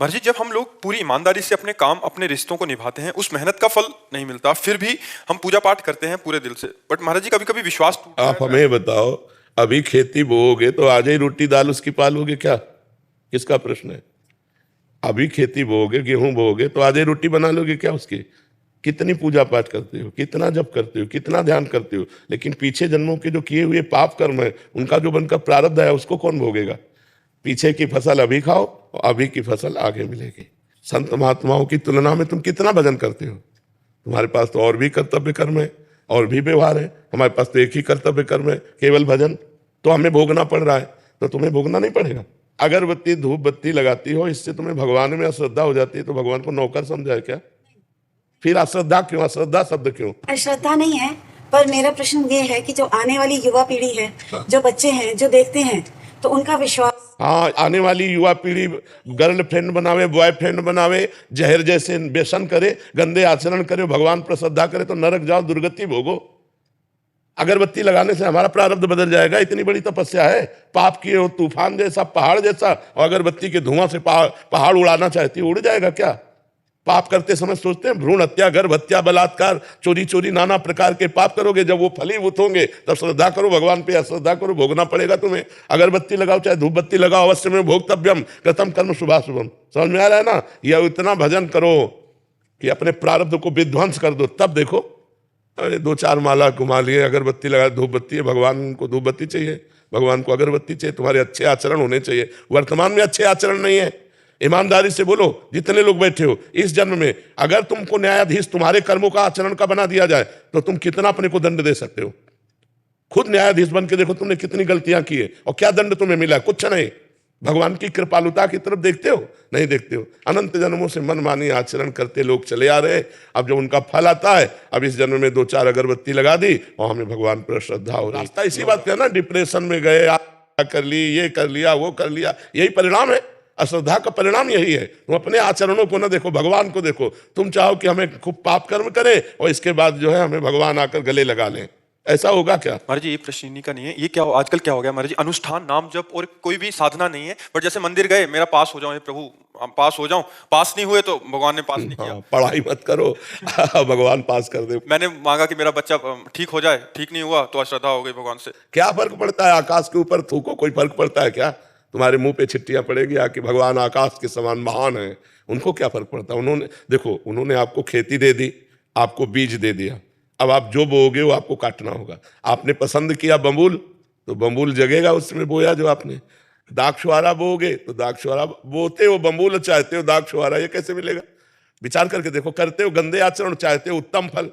महाराज जी, जब हम लोग पूरी ईमानदारी से अपने काम अपने रिश्तों को निभाते हैं, उस मेहनत का फल नहीं मिलता, फिर भी हम पूजा पाठ करते हैं पूरे दिल से। बट महाराज जी, कभी कभी विश्वास टूट आप जाता है। हमें बताओ, अभी खेती बोओगे तो आज ही रोटी दाल उसकी पालोगे क्या? किसका प्रश्न है? अभी खेती बोओगे, गेहूं बोओगे तो आज ही रोटी बना लोगे क्या उसकी? कितनी पूजा पाठ करते हो, कितना जप करते हो, कितना ध्यान करते हो, लेकिन पीछे जन्मों के जो किए हुए पाप कर्म है उनका जो बनकर प्रारब्ध है उसको कौन भोगेगा? पीछे की फसल अभी खाओ और अभी की फसल आगे मिलेगी। संत महात्माओं की तुलना में तुम कितना भजन करते हो? तुम्हारे पास तो और भी कर्तव्य कर्म है और भी व्यवहार है। हमारे पास तो एक ही कर्तव्य कर्म है, केवल भजन। तो हमें भोगना पड़ रहा है, तो तुम्हें भोगना नहीं पड़ेगा। अगरबत्ती धूप बत्ती लगाती हो, इससे तुम्हें भगवान में अश्रद्धा हो जाती है, तो भगवान को नौकर समझा है क्या? फिर अश्रद्धा क्यों? अश्रद्धा शब्द क्यों? अश्रद्धा नहीं है, पर मेरा प्रश्न ये है कि जो आने वाली युवा पीढ़ी है, जो बच्चे हैं, जो देखते हैं, तो उनका विश्वास। हाँ, आने वाली युवा पीढ़ी गर्लफ्रेंड बनावे, बॉयफ्रेंड बनावे, जहर जैसे व्यसन करे, गंदे आचरण करे, भगवान पर श्रद्धा करे, तो नरक जाओ, दुर्गति भोगो। अगरबत्ती लगाने से हमारा प्रारब्ध बदल जाएगा? इतनी बड़ी तपस्या है। पाप किए हो तूफान जैसा, पहाड़ जैसा, और अगरबत्ती के धुआं से पहाड़ उड़ाना चाहती है, उड़ जाएगा क्या? पाप करते समय सोचते हैं भ्रूण हत्या, गर्भ हत्या, बलात्कार, चोरी चोरी, नाना प्रकार के पाप करोगे। जब वो फलीभूत होंगे तब श्रद्धा करो भगवान पे, अश्रद्धा करो, भोगना पड़ेगा तुम्हें। अगरबत्ती लगाओ चाहे धूप बत्ती लगाओ, अवश्य में भोक्तव्यम कृतम कर्म शुभाशुभम। समझ में आ रहा है ना? यह इतना भजन करो कि अपने प्रारब्ध को विध्वंस कर दो, तब देखो। अरे 2-4 माला घुमा लिए, अगरबत्ती लगा, धूप बत्ती है, भगवान को धूप बत्ती चाहिए, भगवान को अगरबत्ती चाहिए, तुम्हारे अच्छे आचरण होने चाहिए। वर्तमान में अच्छे आचरण नहीं है। ईमानदारी से बोलो, जितने लोग बैठे हो इस जन्म में, अगर तुमको न्यायाधीश तुम्हारे कर्मों का आचरण का बना दिया जाए तो तुम कितना अपने को दंड दे सकते हो? खुद न्यायाधीश बन के देखो तुमने कितनी गलतियां की है और क्या दंड तुम्हें मिला? कुछ नहीं। भगवान की कृपालुता की तरफ देखते हो? नहीं देखते हो। अनंत जन्मों से मनमानी आचरण करते लोग चले आ रहे। अब जब उनका फल आता है, अब इस जन्म में 2-4 अगरबत्ती लगा दी और हमें भगवान पर श्रद्धा हो रही। रास्ता इसी बात का ना, डिप्रेशन में गए, कर ली, ये कर लिया, वो कर लिया, यही परिणाम है। अश्रद्धा का परिणाम यही है। तुम अपने आचरणों को ना देखो, भगवान को देखो। तुम चाहो कि हमें खूब पाप कर्म करें और इसके बाद जो है हमें भगवान आकर गले लगा लें, ऐसा होगा क्या? महाराज जी, ये प्रश्न इन्हीं का नहीं है। ये क्या आजकल क्या हो गया महाराज जी, अनुष्ठान नाम जप और कोई भी साधना नहीं है। बट जैसे मंदिर गए, मेरा पास हो जाओ, हे प्रभु हम पास हो जाऊं, पास नहीं हुए तो भगवान ने पास नहीं किया। पढ़ाई मत करो, भगवान पास कर दे। मैंने मांगा कि मेरा बच्चा ठीक हो जाए, ठीक नहीं हुआ तो अश्रद्धा हो गई भगवान से। क्या फर्क पड़ता है? आकाश के ऊपर थूको, कोई फर्क पड़ता है क्या? तुम्हारे मुंह पे छिट्टियां पड़ेगी आके, भगवान आकाश के समान महान है, उनको क्या फर्क पड़ता है? उन्होंने देखो, उन्होंने आपको खेती दे दी, आपको बीज दे दिया, अब आप जो बोओगे वो आपको काटना होगा। आपने पसंद किया बम्बूल, तो बम्बूल जगेगा उसमें बोया जो आपने। दाक्षवारा बोओगे तो दाक्षवारा, बोते हो बम्बूल, चाहते हो दाक्षवारा, ये कैसे मिलेगा? विचार करके देखो। करते हो गंदे आचरण, चाहते हो उत्तम फल।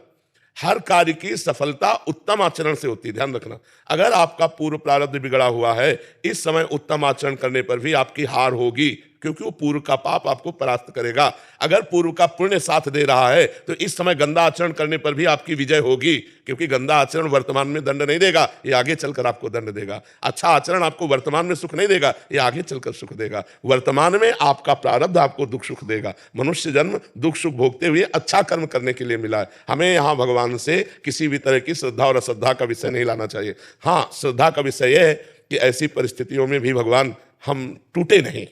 हर कार्य की सफलता उत्तम आचरण से होती है, ध्यान रखना। अगर आपका पूर्व प्रारब्ध बिगड़ा हुआ है, इस समय उत्तम आचरण करने पर भी आपकी हार होगी, क्योंकि वो पूर्व का पाप आपको परास्त करेगा। अगर पूर्व का पुण्य साथ दे रहा है तो इस समय गंदा आचरण करने पर भी आपकी विजय होगी, क्योंकि गंदा आचरण वर्तमान में दंड नहीं देगा, ये आगे चलकर आपको दंड देगा। अच्छा आचरण आपको वर्तमान में सुख नहीं देगा, ये आगे चलकर सुख देगा। वर्तमान में आपका प्रारब्ध आपको दुख सुख देगा। मनुष्य जन्म दुख सुख भोगते हुए अच्छा कर्म करने के लिए मिला है। हमें यहाँ भगवान से किसी भी तरह की श्रद्धा और अश्रद्धा का विषय नहीं लाना चाहिए। हाँ, श्रद्धा का विषय यह है कि ऐसी परिस्थितियों में भी भगवान हम टूटे नहीं,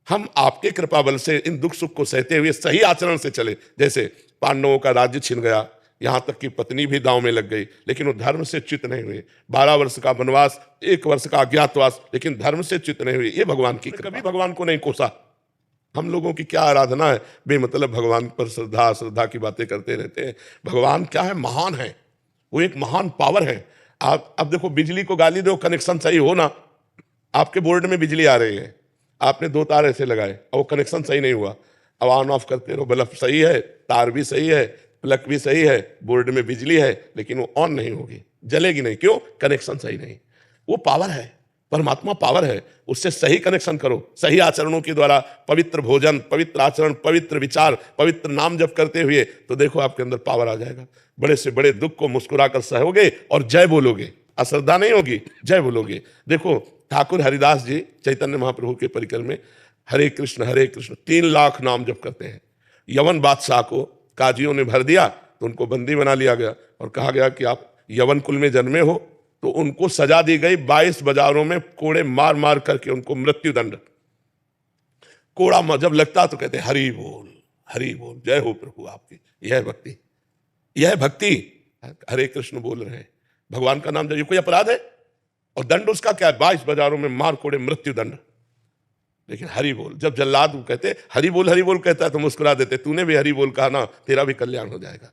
हम आपके कृपा बल से इन दुख सुख को सहते हुए सही आचरण से चले। जैसे पांडवों का राज्य छिन गया, यहाँ तक कि पत्नी भी दांव में लग गई, लेकिन वो धर्म से च्युत नहीं हुए। 12 वर्ष का वनवास, 1 वर्ष का अज्ञातवास, लेकिन धर्म से च्युत नहीं हुए। ये भगवान की कृपा। कभी भगवान को नहीं कोसा। हम लोगों की क्या आराधना है, बेमतलब भगवान पर श्रद्धा श्रद्धा की बातें करते रहते हैं। भगवान क्या है? महान है, वो एक महान पावर है। आप अब देखो, बिजली को गाली दो, कनेक्शन सही हो ना, आपके बोर्ड में बिजली आ रही है, आपने 2 तार ऐसे लगाए और वो कनेक्शन सही नहीं हुआ, अब ऑन ऑफ करते रहो, बल्ब सही है, तार भी सही है, प्लग भी सही है, बोर्ड में बिजली है, लेकिन वो ऑन नहीं होगी, जलेगी नहीं। क्यों? कनेक्शन सही नहीं। वो पावर है, परमात्मा पावर है, उससे सही कनेक्शन करो। सही आचरणों के द्वारा पवित्र भोजन, पवित्र आचरण, पवित्र विचार, पवित्र नाम जप करते हुए, तो देखो आपके अंदर पावर आ जाएगा। बड़े से बड़े दुख को मुस्कुराकर सहोगे और जय बोलोगे, अश्रद्धा नहीं होगी, जय बोलोगे। देखो ठाकुर हरिदास जी चैतन्य महाप्रभु के परिकर में हरे कृष्ण 3 लाख नाम जप करते हैं। यवन बादशाह को काजियों ने भर दिया तो उनको बंदी बना लिया गया और कहा गया कि आप यवन कुल में जन्मे हो, तो उनको सजा दी गई 22 बाजारों में कोड़े मार मार करके उनको मृत्यु दंड। कोड़ा जब लगता तो कहते हरि बोल, जय हो प्रभु आपकी। यह भक्ति, यह भक्ति। हरे कृष्ण बोल रहे हैं, भगवान का नाम, कोई अपराध है? और दंड उसका क्या है? 22 बाजारों में मार कोड़े मृत्यु दंड। लेकिन हरि बोल, जब जल्लाद कहते हरि बोल कहता है तो मुस्कुरा देते, तूने भी हरि बोल कहा ना, तेरा भी कल्याण हो जाएगा।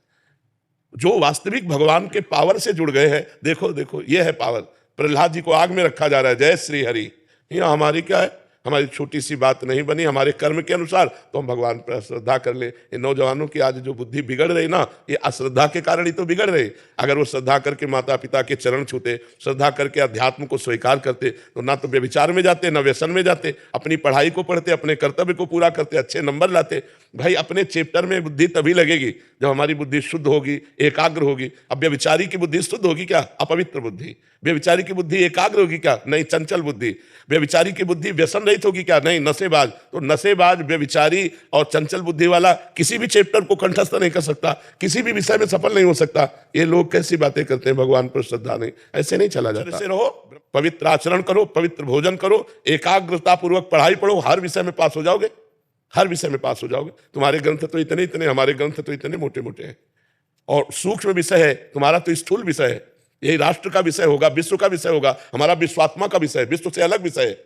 जो वास्तविक भगवान के पावर से जुड़ गए हैं, देखो ये है पावर। प्रहलाद जी को आग में रखा जा रहा है, जय श्री हरि। यहाँ हमारी क्या है? हमारी छोटी सी बात नहीं बनी हमारे कर्म के अनुसार, तो हम भगवान पर श्रद्धा कर ले। ये नौजवानों की आज जो बुद्धि बिगड़ रही ना, ये अश्रद्धा के कारण ही तो बिगड़ रही। अगर वो श्रद्धा करके माता पिता के चरण छूते, श्रद्धा करके अध्यात्म को स्वीकार करते, तो ना तो व्यभिचार में जाते, ना व्यसन में जाते, अपनी पढ़ाई को पढ़ते, अपने कर्तव्य को पूरा करते, अच्छे नंबर लाते। भाई अपने चैप्टर में बुद्धि तभी लगेगी जब हमारी बुद्धि शुद्ध होगी, एकाग्र होगी। अब व्यभिचारी की बुद्धि शुद्ध होगी क्या? अपवित्र बुद्धि। व्यभिचारी की बुद्धि एकाग्र होगी क्या? नहीं, चंचल बुद्धि। व्यभिचारी की बुद्धि व्यसन रहित होगी क्या? नहीं, नशेबाज। तो नशेबाज, व्यभिचारी और चंचल बुद्धि वाला किसी भी चैप्टर को कंठस्थ नहीं कर सकता, किसी भी विषय में सफल नहीं हो सकता। ये लोग कैसी बातें करते हैं, भगवान पर श्रद्धा नहीं, ऐसे नहीं चला जाता। ऐसे रहो, पवित्र आचरण करो, पवित्र भोजन करो, एकाग्रता पूर्वक पढ़ाई पढ़ो, हर विषय में पास हो जाओगे, हर विषय में पास हो जाओगे। तुम्हारे ग्रंथ तो इतने, हमारे ग्रंथ तो इतने मोटे मोटे हैं। और सूक्ष्म विषय है, तुम्हारा तो स्थूल विषय है। यही राष्ट्र का विषय होगा, विश्व का विषय होगा, हमारा विश्वात्मा का विषय है, विश्व से अलग विषय है।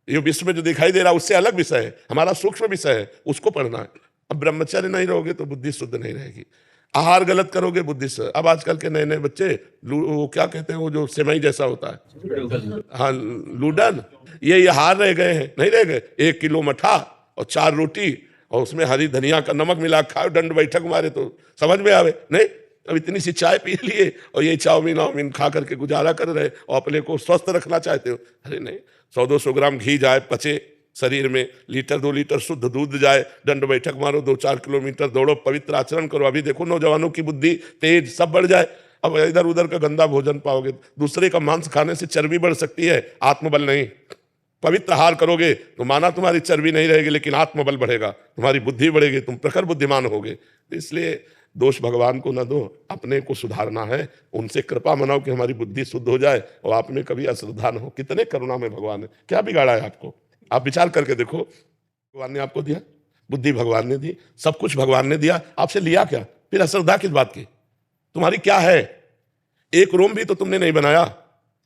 ये विश्व में जो दिखाई दे रहा है उससे अलग विषय है, हमारा सूक्ष्म विषय है, उसको पढ़ना है। अब ब्रह्मचर्य नहीं रहोगे तो बुद्धि शुद्ध नहीं रहेगी। आहार गलत करोगे, बुद्धि से। अब आजकल के नए नए बच्चे वो क्या कहते हैं, वो जो सेवई जैसा होता है, हाँ, लूडन, ये हार रह गए हैं, नहीं रह गए। 1 किलो मठा और 4 रोटी और उसमें हरी धनिया का नमक मिला खाओ, दंड बैठक मारे तो समझ में आवे। नहीं, अब इतनी सी चाय पी लिए और ये चाउमीन खा करके गुजारा कर रहे और अपने को स्वस्थ रखना चाहते हो। अरे नहीं, 100-200 ग्राम घी जाए, पचे शरीर में, लीटर 2 लीटर शुद्ध दूध जाए, दंड बैठक मारो, 2-4 किलोमीटर दौड़ो, पवित्र आचरण करो। अभी देखो नौजवानों की बुद्धि तेज, सब बढ़ जाए। अब इधर उधर का गंदा भोजन पाओगे, दूसरे का मांस खाने से चर्बी बढ़ सकती है, आत्मबल नहीं। पवित्र आहार करोगे तो माना तुम्हारी चर्बी नहीं रहेगी, लेकिन आत्मबल बढ़ेगा, तुम्हारी बुद्धि बढ़ेगी, तुम प्रखर बुद्धिमान होगे। इसलिए दोष भगवान को न दो, अपने को सुधारना है, उनसे कृपा मनाओ कि हमारी बुद्धि शुद्ध हो जाए और आप में कभी अश्रद्धा न हो। कितने करुणा में भगवान है, क्या बिगाड़ा है आपको? आप विचार करके देखो, भगवान ने आपको दिया बुद्धि, भगवान ने दी, सब कुछ भगवान ने दिया, आपसे लिया क्या? फिर अश्रद्धा किस बात की? तुम्हारी क्या है? एक रोम भी तो तुमने नहीं बनाया,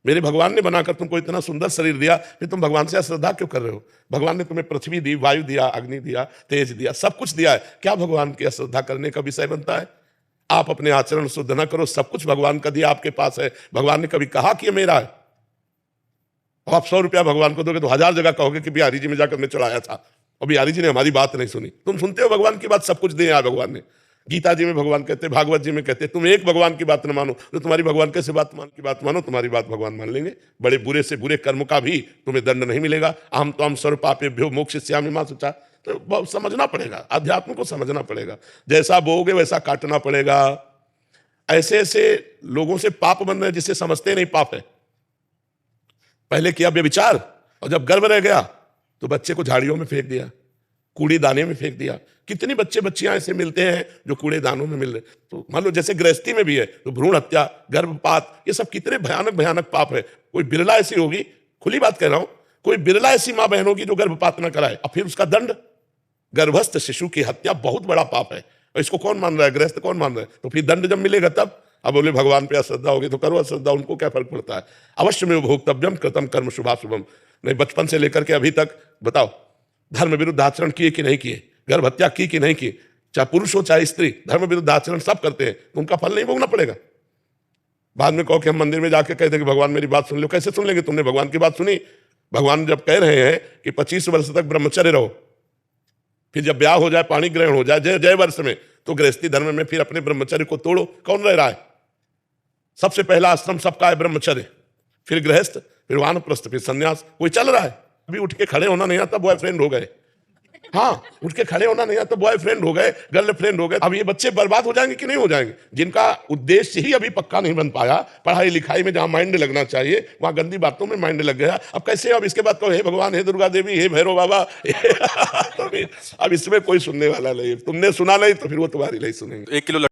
मेरे भगवान ने बनाकर तुमको इतना सुंदर शरीर दिया, फिर तुम भगवान से अश्रद्धा क्यों कर रहे हो? भगवान ने तुम्हें पृथ्वी दी, वायु दिया, अग्नि दिया, तेज दिया, सब कुछ दिया है, क्या भगवान की अश्रद्धा करने का विषय बनता है? आप अपने आचरण शुद्ध न करो, सब कुछ भगवान का दिया आपके पास है। भगवान ने कभी कहा कि ये मेरा है? अब आप 100 रुपया भगवान को दोगे तो 1000 जगह कहोगे कि बिहारी जी में जाकर मैं चढ़ाया था और बिहारी जी ने हमारी बात नहीं सुनी। तुम सुनते हो भगवान की बात, सब कुछ दिया भगवान ने। गीता जी में भगवान कहते, भागवत जी में कहते, तुम एक भगवान की बात न मानो तो तुम्हारी भगवान कैसे बात मानो? तुम्हारी बात भगवान मान लेंगे। बड़े बुरे से बुरे कर्म का भी तुम्हें दंड नहीं मिलेगा। अहम त्वं सर्व पापेभ्यो मोक्षयिष्यामि मा शुचा। तो समझना पड़ेगा, अध्यात्म को समझना पड़ेगा। जैसा बोओगे वैसा काटना पड़ेगा। ऐसे ऐसे लोगों से पाप बन रहे जिससे समझते नहीं पाप है। पहले किया व्यभिचार और जब गर्भ रह गया तो बच्चे को झाड़ियों में फेंक दिया, कूड़े दाने में फेंक दिया। कितनी बच्चे बच्चियां ऐसे मिलते हैं जो कूड़े दानों में मिल रहे। तो मान लो जैसे गृहस्थी में भी है तो भ्रूण हत्या, गर्भपात, ये सब कितने भयानक भयानक पाप है। कोई बिरला ऐसी होगी, खुली बात कह रहा हूं, कोई बिरला ऐसी मां बहन होगी जो गर्भपात न कराए और फिर उसका दंड, गर्भस्थ शिशु की हत्या बहुत बड़ा पाप है। और इसको कौन मान रहा है? गृहस्थ कौन मान रहा है? तो फिर दंड जब मिलेगा तब। अब बोले भगवान पे अश्रद्धा होगी तो करो अश्रद्धा, उनको क्या फर्क पड़ता है? अवश्य में भोक्तव्यम कृतम कर्म शुभाशुभम। नहीं, बचपन से लेकर के अभी तक बताओ, धर्म विरुद्ध आचरण किए कि नहीं किए? गर्भ हत्या की कि नहीं की? चाहे पुरुष हो चाहे स्त्री, धर्म विरुद्ध आचरण सब करते हैं, तो उनका फल नहीं भोगना पड़ेगा? बाद में कहो कि हम मंदिर में जाके कहते कि भगवान मेरी बात सुन लो। कैसे सुन लेंगे? तुमने भगवान की बात सुनी? भगवान जब कह रहे हैं कि 25 वर्ष तक ब्रह्मचर्य रहो, फिर जब ब्याह हो जाए, पाणी ग्रहण हो जाए, जय वर्ष में, तो गृहस्थी धर्म में फिर अपने ब्रह्मचर्य को तोड़ो। कौन रह रहा है? सबसे पहला आश्रम सबका है ब्रह्मचर्य, फिर गृहस्थ, फिर वानप्रस्थ, फिर संन्यास। कोई चल रहा है? अभी उठ के खड़े होना नहीं आता, बॉयफ्रेंड हो गए। हाँ, उठ के खड़े होना नहीं आता, बॉयफ्रेंड हो गए, गर्लफ्रेंड हो गए। अब ये बच्चे बर्बाद हो जाएंगे कि नहीं हो जाएंगे? जिनका उद्देश्य ही अभी पक्का नहीं बन पाया, पढ़ाई लिखाई में जहां माइंड लगना चाहिए वहां गंदी बातों में माइंड लग गया। अब कैसे? अब इसके बाद कहो हे भगवान, हे दुर्गा देवी, हे भैरव बाबा। तो अब इसमें कोई सुनने वाला नहीं। तुमने सुना नहीं तो फिर वो तुम्हारी नहीं सुनेंगे। 1 किलो